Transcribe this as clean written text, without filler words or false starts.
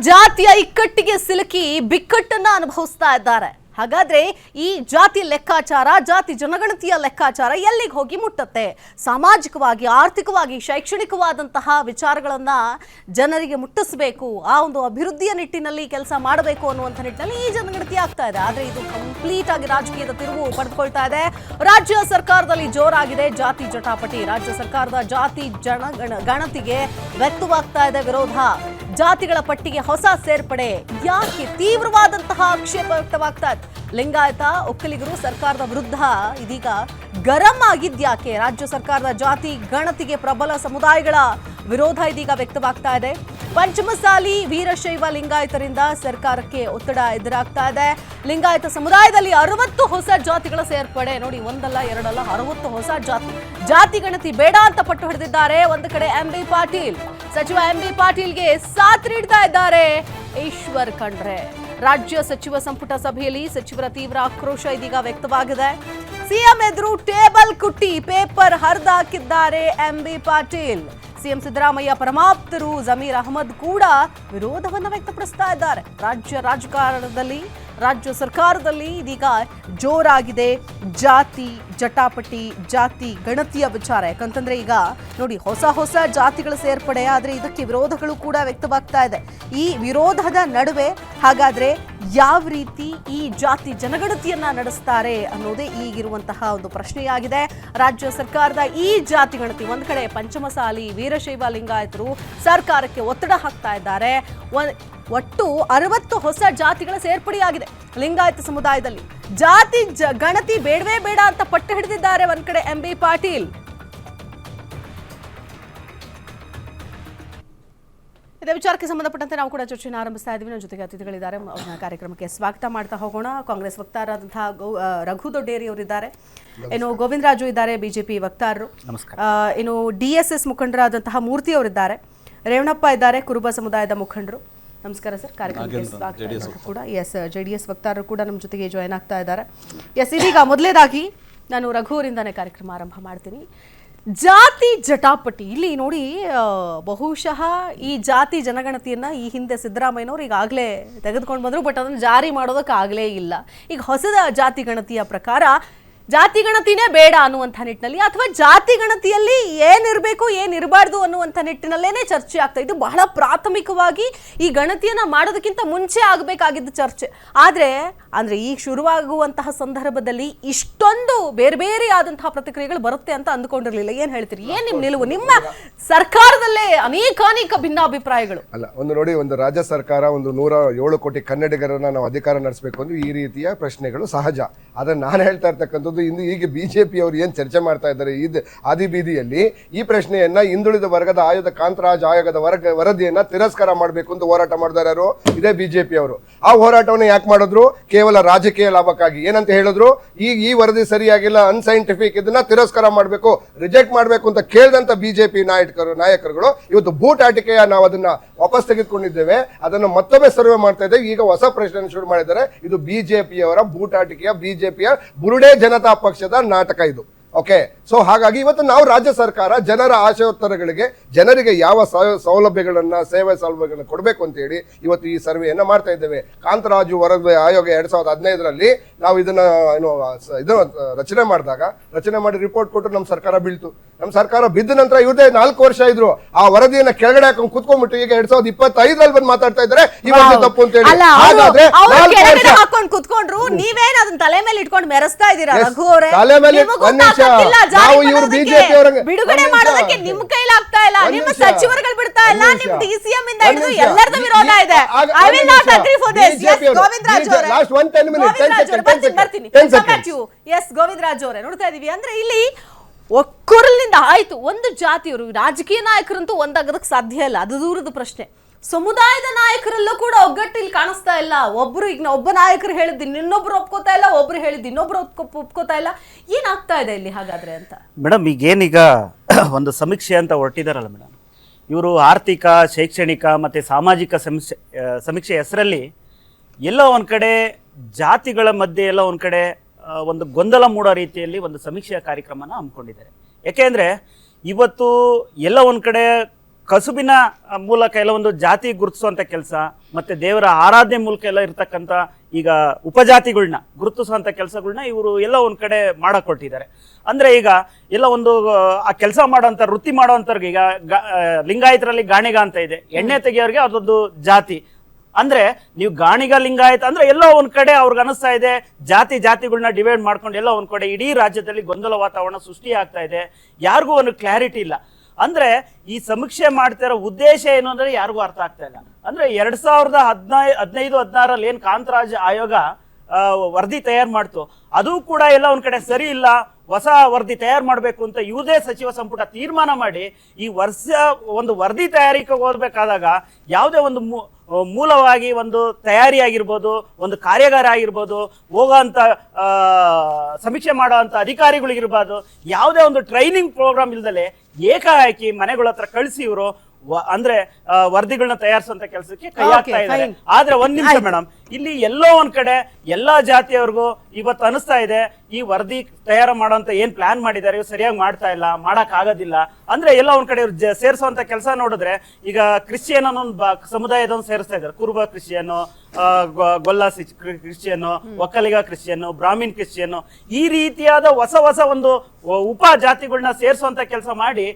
ಜಾತಿಯ ಇಕ್ಕಟ್ಟಿಗೆ ಸಿಲುಕಿ ಬಿಕ್ಕಟ್ಟನ್ನ ಅನುಭವಿಸ್ತಾ ಇದ್ದಾರೆ. ಹಾಗಾದ್ರೆ ಈ ಜಾತಿ ಲೆಕ್ಕಾಚಾರ, ಜಾತಿ ಜನಗಣತಿಯ ಲೆಕ್ಕಾಚಾರ ಎಲ್ಲಿಗೆ ಹೋಗಿ ಮುಟ್ಟುತ್ತೆ? ಸಾಮಾಜಿಕವಾಗಿ, ಆರ್ಥಿಕವಾಗಿ, ಶೈಕ್ಷಣಿಕವಾದಂತಹ ವಿಚಾರಗಳನ್ನ ಜನರಿಗೆ ಮುಟ್ಟಿಸಬೇಕು, ಆ ಒಂದು ಅಭಿವೃದ್ಧಿಯ ನಿಟ್ಟಿನಲ್ಲಿ ಕೆಲಸ ಮಾಡಬೇಕು ಅನ್ನುವಂಥ ನಿಟ್ಟಿನಲ್ಲಿ ಈ ಜನಗಣತಿ ಆಗ್ತಾ ಇದೆ. ಆದ್ರೆ ಇದು ಕಂಪ್ಲೀಟ್ ಆಗಿ ರಾಜಕೀಯದ ತಿರುವು ಪಡೆದುಕೊಳ್ತಾ ಇದೆ. ರಾಜ್ಯ ಸರ್ಕಾರದಲ್ಲಿ ಜೋರಾಗಿದೆ ಜಾತಿ ಜಟಾಪಟಿ. ರಾಜ್ಯ ಸರ್ಕಾರದ ಜಾತಿ ಗಣತಿಗೆ ವ್ಯಕ್ತವಾಗ್ತಾ ಇದೆ ವಿರೋಧ. ಜಾತಿಗಳ ಪಟ್ಟಿಗೆ ಹೊಸ ಸೇರ್ಪಡೆ ಯಾಕೆ? ತೀವ್ರವಾದಂತಹ ಆಕ್ಷೇಪ ವ್ಯಕ್ತವಾಗ್ತಾ ಇದೆ. ಲಿಂಗಾಯತ ಒಕ್ಕಲಿಗರು ಸರ್ಕಾರದ ವಿರುದ್ಧ ಇದೀಗ ಗರಂ ಆಗಿದ್ಯಾಕೆ? ರಾಜ್ಯ ಸರ್ಕಾರದ ಜಾತಿ ಗಣತಿಗೆ ಪ್ರಬಲ ಸಮುದಾಯಗಳ ವಿರೋಧ ಇದೀಗ ವ್ಯಕ್ತವಾಗ್ತಾ ಇದೆ. ಪಂಚಮಸಾಲಿ ವೀರಶೈವ ಲಿಂಗಾಯತರಿಂದ ಸರ್ಕಾರಕ್ಕೆ ಒತ್ತಡ ಎದುರಾಗ್ತಾ ಇದೆ. ಲಿಂಗಾಯತ ಸಮುದಾಯದಲ್ಲಿ 60 ಹೊಸ ಜಾತಿಗಳ ಸೇರ್ಪಡೆ. ನೋಡಿ, ಒಂದಲ್ಲ ಎರಡಲ್ಲ 60 ಹೊಸ ಜಾತಿ ಗಣತಿ ಬೇಡ ಅಂತ ಪಟ್ಟು ಹಿಡಿದಿದ್ದಾರೆ. ಒಂದು ಕಡೆ MB ಪಾಟೀಲ್, ಸಚಿವ MB ಪಾಟೀಲ್ಗೆ ಸಾಥ್ ನೀಡ್ತಾ ಇದ್ದಾರೆ ಈಶ್ವರ್ ಖಂಡ್ರೆ. ರಾಜ್ಯ ಸಚಿವ ಸಂಪುಟ ಸಭೆಯಲ್ಲಿ ಸಚಿವರ ತೀವ್ರ ಆಕ್ರೋಶ ಇದೀಗ ವ್ಯಕ್ತವಾಗಿದೆ. ಸಿಎಂ ಎದುರು ಟೇಬಲ್ ಕುಟ್ಟಿ ಪೇಪರ್ ಹರಿದಾಕಿದ್ದಾರೆ MB ಪಾಟೀಲ್. ಸಿಎಂ ಸಿದ್ದರಾಮಯ್ಯ ಪರಮಾಪ್ತರು ಜಮೀರ್ ಅಹಮದ್ ಕೂಡ ವಿರೋಧವನ್ನು ವ್ಯಕ್ತಪಡಿಸ್ತಾ ಇದ್ದಾರೆ. ರಾಜ್ಯ ಸರ್ಕಾರದಲ್ಲಿ ಇದೀಗ ಜೋರಾಗಿದೆ ಜಾತಿ ಜಟಾಪಟಿ, ಜಾತಿ ಗಣತಿಯ ವಿಚಾರ. ಯಾಕಂತಂದ್ರೆ ಈಗ ನೋಡಿ, ಹೊಸ ಜಾತಿಗಳ ಸೇರ್ಪಡೆ, ಆದ್ರೆ ಇದಕ್ಕೆ ವಿರೋಧಗಳು ಕೂಡ ವ್ಯಕ್ತವಾಗ್ತಾ ಇದೆ. ಈ ವಿರೋಧದ ನಡುವೆ ಹಾಗಾದ್ರೆ ಯಾವ ರೀತಿ ಈ ಜಾತಿ ಜನಗಣತಿಯನ್ನ ನಡೆಸ್ತಾರೆ ಅನ್ನೋದೇ ಈಗಿರುವಂತಹ ಒಂದು ಪ್ರಶ್ನೆಯಾಗಿದೆ. ರಾಜ್ಯ ಸರ್ಕಾರದ ಈ ಜಾತಿ ಗಣತಿ, ಒಂದ್ ಕಡೆ ಪಂಚಮಸಾಲಿ ವೀರಶೈವ ಲಿಂಗಾಯತರು ಸರ್ಕಾರಕ್ಕೆ ಒತ್ತಡ ಹಾಕ್ತಾ ಇದ್ದಾರೆ. ಒಟ್ಟು 60 ಹೊಸ ಜಾತಿಗಳ ಸೇರ್ಪಡೆಯಾಗಿದೆ ಲಿಂಗಾಯತ ಸಮುದಾಯದಲ್ಲಿ. ಜಾತಿ ಗಣತಿ ಬೇಡವೇ ಬೇಡ ಅಂತ ಪಟ್ಟು ಹಿಡಿದಿದ್ದಾರೆ ಒಂದ್ ಕಡೆ MB ಪಾಟೀಲ್. ಇದೇ ವಿಚಾರಕ್ಕೆ ಸಂಬಂಧಪಟ್ಟಂತೆ ನಾವು ಕೂಡ ಚರ್ಚೆಯನ್ನು ಆರಂಭಿಸ್ತಾ ಇದ್ದೀವಿ. ನನ್ನ ಜೊತೆಗೆ ಅತಿಥಿಗಳಿದ್ದಾರೆ, ಅವ್ರನ್ನ ಕಾರ್ಯಕ್ರಮಕ್ಕೆ ಸ್ವಾಗತ ಮಾಡ್ತಾ ಹೋಗೋಣ. ಕಾಂಗ್ರೆಸ್ ವಕ್ತಾರರಾದಂತಹ ರಘು ದೊಡ್ಡೇರಿ ಅವರಿದ್ದಾರೆ, ಇನ್ನು ಗೋವಿಂದ ರಾಜು ಇದ್ದಾರೆ, ಬಿಜೆಪಿ ವಕ್ತಾರರು, ಇನ್ನು DSS ಮುಖಂಡರಾದಂತಹ ಮೂರ್ತಿ ಅವರಿದ್ದಾರೆ, ರೇವಣಪ್ಪ ಇದ್ದಾರೆ, ಕುರುಬ ಸಮುದಾಯದ ಮುಖಂಡರು. ನಮಸ್ಕಾರ ಸರ್, ಕಾರ್ಯಕ್ರಮಕ್ಕೆ ಸ್ವಾಗತ ಕೂಡ. JDS ವಕ್ತಾರರು ಕೂಡ ನಮ್ಮ ಜೊತೆಗೆ ಜಾಯ್ನ್ ಆಗ್ತಾ ಇದ್ದಾರೆ. ಇದೀಗ ಮೊದಲೇದಾಗಿ ನಾನು ರಘು ಅವರಿಂದಾನೇ ಕಾರ್ಯಕ್ರಮ ಆರಂಭ ಮಾಡ್ತೀನಿ. ಜಾತಿ ಜಟಾಪಟಿ ಇಲ್ಲಿ ನೋಡಿ, ಬಹುಶಃ ಈ ಜಾತಿ ಜನಗಣತಿಯನ್ನ ಈ ಹಿಂದೆ ಸಿದ್ದರಾಮಯ್ಯನವರು ಈಗಾಗಲೇ ತೆಗೆದುಕೊಂಡು ಬಂದರು, ಬಟ್ ಅದನ್ನು ಜಾರಿ ಮಾಡೋದಕ್ಕಾಗಲೇ ಇಲ್ಲ. ಈಗ ಹೊಸದ ಜಾತಿ ಗಣತಿಯ ಪ್ರಕಾರ ಜಾತಿ ಗಣತಿನೇ ಬೇಡ ಅನ್ನುವಂಥ ನಿಟ್ಟಿನಲ್ಲಿ, ಅಥವಾ ಜಾತಿ ಗಣತಿಯಲ್ಲಿ ಏನಿರಬೇಕು ಏನಿರಬಾರ್ದು ಅನ್ನುವಂಥ ನಿಟ್ಟಿನಲ್ಲೇನೆ ಚರ್ಚೆ ಆಗ್ತಾ. ಇದು ಬಹಳ ಪ್ರಾಥಮಿಕವಾಗಿ ಈ ಗಣತಿಯನ್ನ ಮಾಡೋದಕ್ಕಿಂತ ಮುಂಚೆ ಆಗಬೇಕಾಗಿದ್ದ ಚರ್ಚೆ. ಅಂದ್ರೆ ಈಗ ಶುರುವಾಗುವಂತಹ ಸಂದರ್ಭದಲ್ಲಿ ಇಷ್ಟೊಂದು ಬೇರೆ ಬೇರೆ ಆದಂತಹ ಪ್ರತಿಕ್ರಿಯೆಗಳು ಬರುತ್ತೆ ಅಂತ ಅಂದ್ಕೊಂಡಿರ್ಲಿಲ್ಲ. ಏನ್ ಹೇಳ್ತೀರಿ? ಏನ್ ನಿಮ್ ನಿಲುವು? ನಿಮ್ಮ ಸರ್ಕಾರದಲ್ಲೇ ಅನೇಕ ಭಿನ್ನಾಭಿಪ್ರಾಯಗಳು ಅಲ್ಲ, ಒಂದು ನೋಡಿ, ಒಂದು ರಾಜ್ಯ ಸರ್ಕಾರ ಒಂದು 107 ಕೋಟಿ ಕನ್ನಡಿಗರನ್ನ ನಾವು ಅಧಿಕಾರ ನಡೆಸಬೇಕು ಅಂದ್ರೆ ಈ ರೀತಿಯ ಪ್ರಶ್ನೆಗಳು ಸಹಜ. ಆದ್ರೆ ನಾನು ಹೇಳ್ತಾ ಇರ್ತಕ್ಕಂಥದ್ದು, ಈಗ ಬಿಜೆಪಿ ಅವರು ಏನ್ ಚರ್ಚೆ ಮಾಡ್ತಾ ಇದ್ದಾರೆ ಆದಿಬೀದಿಯಲ್ಲಿ, ಈ ಪ್ರಶ್ನೆಯನ್ನ ಹಿಂದುಳಿದ ವರ್ಗದ ಕಾಂತರಾಜ್ ಆಯೋಗದ ವರದಿಯನ್ನ ತಿರಸ್ಕಾರ ಮಾಡಬೇಕು ಅಂತ ಹೋರಾಟ ಮಾಡಿದಾರೆ ಯಾರು? ಇದೇ ಬಿಜೆಪಿ ಅವರು. ಆ ಹೋರಾಟವನ್ನು ಯಾಕೆ ಮಾಡಿದ್ರು? ಕೇವಲ ರಾಜಕೀಯ ಲಾಭಕ್ಕಾಗಿ. ಏನಂತ ಹೇಳಿದ್ರು? ಈ ವರದಿ ಸರಿಯಾಗಿಲ್ಲ, ಅನ್ಸೈಂಟಿಫಿಕ್, ಇದನ್ನ ತಿರಸ್ಕಾರ ಮಾಡಬೇಕು, ರಿಜೆಕ್ಟ್ ಮಾಡಬೇಕು ಅಂತ ಕೇಳಿದಂತ ಬಿಜೆಪಿ ನಾಯಕರುಗಳು ಇವತ್ತು ಬೂಟಾಟಿಕೆಯ ನಾವು ಅದನ್ನ ವಾಪಸ್ ತೆಗೆದುಕೊಂಡಿದ್ದೇವೆ, ಅದನ್ನು ಮತ್ತೊಮ್ಮೆ ಸರ್ವೆ ಮಾಡ್ತಾ ಇದ್ದೇವೆ. ಈಗ ಹೊಸ ಪ್ರಶ್ನೆ ಶುರು ಮಾಡಿದ್ದಾರೆ. ಇದು ಬಿಜೆಪಿಯವರ ಬೂಟಾಟಿಕೆಯ, ಬಿಜೆಪಿಯ ಬುರುಡೆ ಜನತಾ ಪಕ್ಷದ ನಾಟಕ ಇದು. ಓಕೆ, ಸೊ ಹಾಗಾಗಿ ಇವತ್ತು ನಾವು ರಾಜ್ಯ ಸರ್ಕಾರ ಜನರ ಆಶೋತ್ತರಗಳಿಗೆ, ಜನರಿಗೆ ಯಾವ ಸೌಲಭ್ಯಗಳನ್ನ, ಸೇವೆ ಸೌಲಭ್ಯಗಳನ್ನ ಕೊಡಬೇಕು ಅಂತ ಹೇಳಿ ಇವತ್ತು ಈ ಸರ್ವೆಯನ್ನ ಮಾಡ್ತಾ ಇದ್ದೇವೆ. ಕಾಂತರಾಜು ವರದಿ ಆಯೋಗ 2015ರಲ್ಲಿ ನಾವು ಇದನ್ನ ರಚನೆ ಮಾಡಿ ರಿಪೋರ್ಟ್ ಕೊಟ್ಟು ನಮ್ಮ ಸರ್ಕಾರ ಬೀಳ್ತು. ನಮ್ಮ ಸರ್ಕಾರ ಬಿದ್ದ ನಂತರ ಇವ್ರದೇ 4 ವರ್ಷ ಇದ್ರು. ಆ ವರದಿಯನ್ನ ಕೆಳಗಡೆ ಹಾಕೊಂಡು ಕುತ್ಕೊಂಡ್ಬಿಟ್ಟು ಈಗ 2025ರಲ್ಲಿ ಬಂದು ಮಾತಾಡ್ತಾ ಇದ್ದಾರೆ ಈ ವರದಿ ತಪ್ಪು ಅಂತ ಹೇಳಿ. ಹಾಕೊಂಡು ಕುತ್ಕೊಂಡ್ರು, ನೀವೇನ್ ಅದನ್ನ ತಲೆ ಮೇಲೆ ಇಟ್ಕೊಂಡು ಮೆರೆಸ್ತಾ ಇದ್ದೀರಾ ರಘು ಅವರೇ? ತಲೆ ಮೇಲೆ ನಾವು ಇವರು ಬಿಜೆಪಿ ಅವರಿಗೆ ಬಿಡುಗಡೆ ಮಾಡೋದಕ್ಕೆ ನಿಮ್ ಕೈಲಾಗ್ತಾ ಇಲ್ಲ, ನಿಮ್ಮ ಸಚಿವರುಗಳು ಬಿಡ್ತಾ ಇಲ್ಲ, ನಿಮ್ DCM ಇಂದ ಹಿಡಿದು ಎಲ್ಲರದ್ದು ವಿರೋಧ ಇದೆ. I will not agree for this. Govinda Raju ಅವರೇ, ಲಾಸ್ಟ್ 10 ಮಿನಿಟ್ ಬರ್ತೀನಿ. ಗೋವಿಂದ ರಾಜು ಅವರೇ, ನೋಡ್ತಾ ಇದೀವಿ ಅಂದ್ರೆ ಇಲ್ಲಿ ಒಕ್ಕೂರಲಿಂದ ಆಯ್ತು. ಒಂದು ಜಾತಿಯವರು, ರಾಜಕೀಯ ನಾಯಕರಂತೂ ಒಂದಾಗೋದಕ್ಕೆ ಸಾಧ್ಯ ಇಲ್ಲ, ಅದು ದೂರದ ಪ್ರಶ್ನೆ. ಸಮುದಾಯದ ನಾಯಕರಲ್ಲೂ ಕೂಡ ಒಗ್ಗಟ್ಟು ಇಲ್ಲಿ ಕಾಣಿಸ್ತಾ ಇಲ್ಲ. ಈಗ ಒಬ್ಬ ನಾಯಕರು ಹೇಳಿದ್ದು ಇನ್ನೊಬ್ರು ಒಪ್ಕೋತಾ ಇಲ್ಲ, ಒಬ್ರು ಹೇಳಿದ್ದು ಇನ್ನೊಬ್ರು ಒಪ್ಕೋತಾ ಇಲ್ಲ. ಏನಾಗ್ತಾ ಇದೆ ಇಲ್ಲಿ ಹಾಗಾದ್ರೆ ಅಂತ? ಮೇಡಮ್, ಈಗೇನೀಗ ಒಂದು ಸಮೀಕ್ಷೆ ಅಂತ ಹೊರಟಿದಾರಲ್ಲ ಮೇಡಮ್, ಇವರು ಆರ್ಥಿಕ, ಶೈಕ್ಷಣಿಕ ಮತ್ತು ಸಾಮಾಜಿಕ ಸಮೀಕ್ಷೆ ಹೆಸರಲ್ಲಿ ಎಲ್ಲೋ ಒಂದು ಕಡೆ ಜಾತಿಗಳ ಮಧ್ಯೆ ಎಲ್ಲೋ ಒಂದು ಕಡೆ ಒಂದು ಗೊಂದಲ ಮೂಡೋ ರೀತಿಯಲ್ಲಿ ಒಂದು ಸಮೀಕ್ಷೆಯ ಕಾರ್ಯಕ್ರಮನ ಹಮ್ಮಿಕೊಂಡಿದ್ದಾರೆ. ಯಾಕೆಂದರೆ ಇವತ್ತು ಎಲ್ಲ ಒಂದು ಕಡೆ ಕಸುಬಿನ ಮೂಲಕ ಎಲ್ಲ ಒಂದು ಜಾತಿ ಗುರುತಿಸುವಂತ ಕೆಲಸ, ಮತ್ತೆ ದೇವರ ಆರಾಧನೆ ಮೂಲಕ ಎಲ್ಲ ಇರ್ತಕ್ಕಂಥ ಈಗ ಉಪಜಾತಿಗಳನ್ನ ಗುರುತಿಸುವಂತ ಕೆಲಸಗಳನ್ನ ಇವರು ಎಲ್ಲ ಒಂದ್ ಕಡೆ ಮಾಡಕ್ ಕೊಟ್ಟಿದ್ದಾರೆ. ಅಂದ್ರೆ ಈಗ ಎಲ್ಲ ಒಂದು ಆ ಕೆಲಸ ಮಾಡೋಂಥ ವೃತ್ತಿ ಮಾಡೋಂಥವ್ರಿಗೆ ಈಗ ಲಿಂಗಾಯತರಲ್ಲಿ ಗಾಣಿಗ ಅಂತ ಇದೆ, ಎಣ್ಣೆ ತೆಗಿಯೋರಿಗೆ ಅದೊಂದು ಜಾತಿ. ಅಂದ್ರೆ ನೀವು ಗಾಣಿಗ ಲಿಂಗಾಯತ ಅಂದ್ರೆ ಎಲ್ಲೋ ಒಂದ್ ಕಡೆ ಅವ್ರಿಗೆ ಅನಿಸ್ತಾ ಇದೆ ಜಾತಿಗಳನ್ನ ಡಿವೈಡ್ ಮಾಡ್ಕೊಂಡು ಎಲ್ಲ ಒಂದ್ ಕಡೆ ಇಡೀ ರಾಜ್ಯದಲ್ಲಿ ಗೊಂದಲ ವಾತಾವರಣ ಸೃಷ್ಟಿ ಆಗ್ತಾ ಇದೆ. ಯಾರಿಗೂ ಒಂದು ಕ್ಲಾರಿಟಿ ಇಲ್ಲ. ಅಂದ್ರೆ ಈ ಸಮೀಕ್ಷೆ ಮಾಡ್ತಿರೋ ಉದ್ದೇಶ ಏನು ಅಂದ್ರೆ ಯಾರಿಗೂ ಅರ್ಥ ಆಗ್ತಾ ಇಲ್ಲ. ಅಂದ್ರೆ 2015-16 ಏನ್ ಕಾಂತರಾಜ್ ಆಯೋಗ ವರದಿ ತಯಾರು ಮಾಡ್ತು, ಅದು ಕೂಡ ಎಲ್ಲ ಒಂದ್ ಕಡೆ ಸರಿ ಇಲ್ಲ, ಹೊಸ ವರದಿ ತಯಾರು ಮಾಡಬೇಕು ಅಂತ ಇವುದೇ ಸಚಿವ ಸಂಪುಟ ತೀರ್ಮಾನ ಮಾಡಿ ಈ ಒಂದು ವರದಿ ತಯಾರಿಕೆ ಓದಬೇಕಾದಾಗ ಯಾವುದೇ ಒಂದು ಮೂಲವಾಗಿ ಒಂದು ತಯಾರಿ ಆಗಿರ್ಬೋದು, ಒಂದು ಕಾರ್ಯಾಗಾರ ಆಗಿರ್ಬೋದು, ಹೋಗೋಂಥ ಸಮೀಕ್ಷೆ ಮಾಡೋಂಥ ಅಧಿಕಾರಿಗಳಿಗಿರ್ಬೋದು, ಯಾವುದೇ ಒಂದು ಟ್ರೈನಿಂಗ್ ಪ್ರೋಗ್ರಾಮ್ ಇಲ್ದಲೆ ಏಕಾಏಕಿ ಮನೆಗಳ ಹತ್ರ ಕಳಿಸಿ ಇವರು ಅಂದ್ರೆ ವರದಿಗಳನ್ನ ತಯಾರಿಸುವಂತ ಕೆಲಸಕ್ಕೆ ಕೈ ಹಾಕ್ತಾ ಇದ್ದಾರೆ. ಆದ್ರೆ ಒಂದ್ ನಿಮಿಷ ಮೇಡಮ್, ಇಲ್ಲಿ ಎಲ್ಲೋ ಒಂದ್ ಕಡೆ ಎಲ್ಲಾ ಜಾತಿಯವ್ರಿಗೂ ಇವತ್ತು ಅನಿಸ್ತಾ ಇದೆ ಈ ವರದಿ ತಯಾರು ಮಾಡೋಂತ ಏನ್ ಪ್ಲಾನ್ ಮಾಡಿದ್ದಾರೆ ಇವ್ರು ಸರಿಯಾಗಿ ಮಾಡ್ತಾ ಇಲ್ಲ, ಮಾಡಕ್ ಆಗೋದಿಲ್ಲ. ಅಂದ್ರೆ ಎಲ್ಲ ಒಂದ್ ಕಡೆ ಸೇರಿಸುವಂತ ಕೆಲಸ ನೋಡಿದ್ರೆ ಈಗ ಕ್ರಿಶ್ಚಿಯನ್ ಅನ್ನೋ ಸಮುದಾಯದವ್ರು ಸೇರಿಸ್ತಾ ಇದ್ದಾರೆ. Kuruba Christian, Golla Christian, Vokkaliga Christian, Brahmin Christian, ಈ ರೀತಿಯಾದ ಹೊಸ ಒಂದು ಉಪ ಜಾತಿಗಳನ್ನ ಸೇರಿಸುವಂತ ಕೆಲಸ ಮಾಡಿ